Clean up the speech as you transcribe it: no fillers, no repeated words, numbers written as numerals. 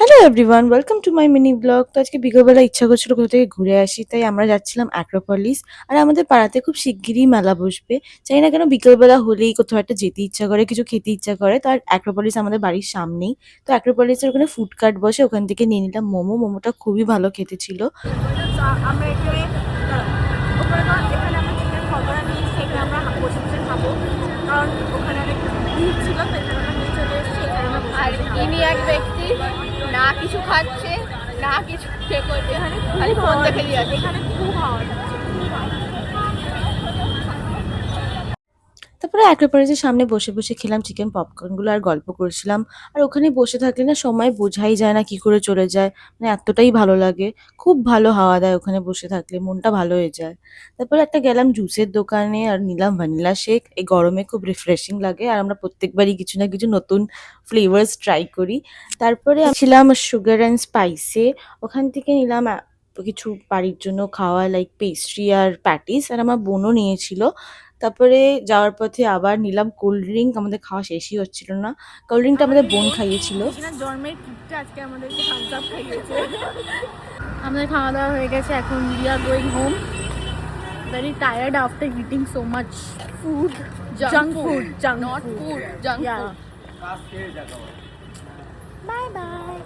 Hello everyone, welcome to my mini blog. তো আজকে বিকেলবেলা ইচ্ছা করছিল কোথা থেকে ঘুরে আসি, তাই আমরা যাচ্ছিলাম অ্যাক্রোপলিস। আর আমাদের পাড়াতে খুব শিগগিরই মেলা বসবে। জানি না কেন বিকেলবেলা হলেই কোথাও একটা যেতে ইচ্ছা করে, কিছু খেতে ইচ্ছা করে। তো আর অ্যাক্রোপলিস আমাদের বাড়ির সামনেই। তো অ্যাক্রোপলিসের ওখানে ফুড কার্ট বসে, ওখান থেকে নিয়ে নিলাম মোমো। মোমোটা খুবই ভালো খেতে ছিল। আমরা এখানে ওখানে এখানে আমরা চিকেন পকোড়া নিয়েছি, এখানে আমরা বসে বসে খাবো, কারণ ওখানে অনেক ভিড় ছিল, তো এখানে আমরা নিয়ে চলে এসেছি। এখানে আমরা আর ইনি এক ব্যক্তি না কিছু খাচ্ছে না কিছু করছে, এখানে খালি ফোন দেখে দিয়ে আছে। এখানে খুব হাওয়া দিচ্ছে, খুব হাওয়া। তারপরে অ্যাক্রোপলিসের সামনে বসে বসে খেলাম চিকেন পপকর্নগুলো আর গল্প করছিলাম। আর ওখানে বসে থাকলে না সময় বোঝাই যায় না কি করে চলে যায়। মানে এতটাই ভালো লাগে। খুব ভালো হাওয়া দেয় ওখানে বসে থাকলে, মনটা ভালো হয়ে যায়। তারপরে একটা গেলাম জুসের দোকানে আর নিলাম ভ্যানিলা শেক। এই গরমে খুব রিফ্রেশিং লাগে আর আমরা প্রত্যেকবারই কিছু না কিছু নতুন ফ্লেভার্স ট্রাই করি। তারপরে আমি ছিলাম সুগার অ্যান্ড স্পাইসে। ওখান থেকে নিলাম কিছু বাড়ির জন্য খাওয়া লাইক পেস্ট্রি আর প্যাটিস, আর আমার বোনও নিয়েছিল। তারপরে যাওয়ার পথে আবার নিলাম কোল্ড ড্রিঙ্ক, আমাদের খাওয়া শেষই হচ্ছিল না। কোল্ড ড্রিঙ্কটা আমাদের বোন খাইয়েছিল। এখানে জন্মের কিটটা আজকে আমাদেরকে থামস আপ খাইয়েছে। আমাদের খাওয়া দাওয়া হয়ে গেছে, এখন we are going home. Very tired after eating so much food, junk food, not food, junk food. Bye bye.